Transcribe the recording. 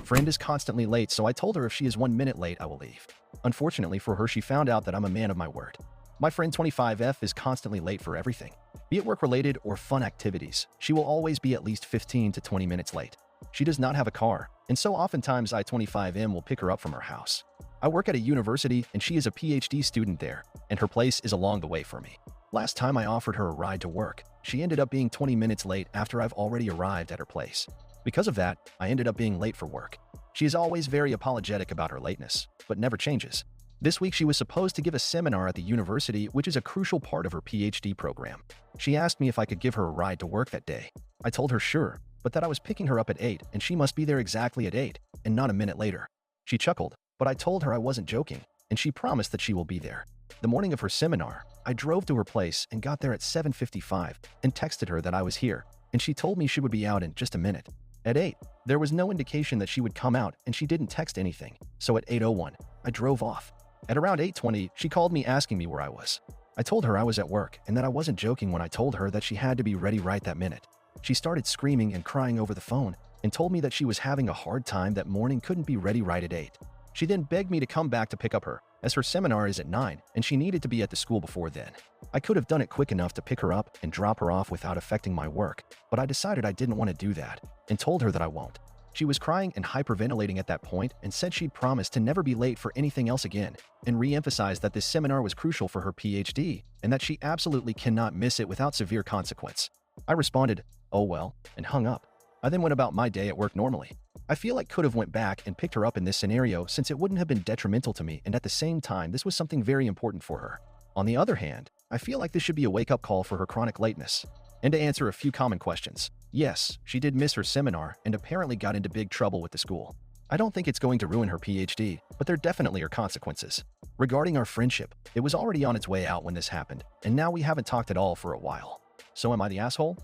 friend is constantly late, so I told her if she is 1 minute late, I will leave. Unfortunately for her, she found out that I'm a man of my word. My friend 25F is constantly late for everything. Be it work-related or fun activities, she will always be at least 15 to 20 minutes late. She does not have a car, and so oftentimes I-25M will pick her up from her house. I work at a university and she is a PhD student there, and her place is along the way for me. Last time I offered her a ride to work, she ended up being 20 minutes late after I've already arrived at her place. Because of that, I ended up being late for work. She is always very apologetic about her lateness, but never changes. This week she was supposed to give a seminar at the university, which is a crucial part of her PhD program. She asked me if I could give her a ride to work that day. I told her sure, but that I was picking her up at 8 and she must be there exactly at 8 and not a minute later. She chuckled, but I told her I wasn't joking, and she promised that she will be there. The morning of her seminar, I drove to her place and got there at 7:55 and texted her that I was here, and she told me she would be out in just a minute. At 8, there was no indication that she would come out and she didn't text anything, so at 8:01, I drove off. At around 8:20, she called me asking me where I was. I told her I was at work and that I wasn't joking when I told her that she had to be ready right that minute. She started screaming and crying over the phone and told me that she was having a hard time that morning, couldn't be ready right at 8. She then begged me to come back to pick up her, as her seminar is at 9 and she needed to be at the school before then. I could have done it quick enough to pick her up and drop her off without affecting my work, but I decided I didn't want to do that and told her that I won't. She was crying and hyperventilating at that point and said she'd promised to never be late for anything else again, and re-emphasized that this seminar was crucial for her PhD and that she absolutely cannot miss it without severe consequence. I responded, "Oh well," and hung up. I then went about my day at work normally. I feel like could have went back and picked her up in this scenario since it wouldn't have been detrimental to me, and at the same time this was something very important for her. On the other hand, I feel like this should be a wake-up call for her chronic lateness. And to answer a few common questions, yes, she did miss her seminar and apparently got into big trouble with the school. I don't think it's going to ruin her PhD, but there definitely are consequences. Regarding our friendship, it was already on its way out when this happened, and now we haven't talked at all for a while. So am I the asshole?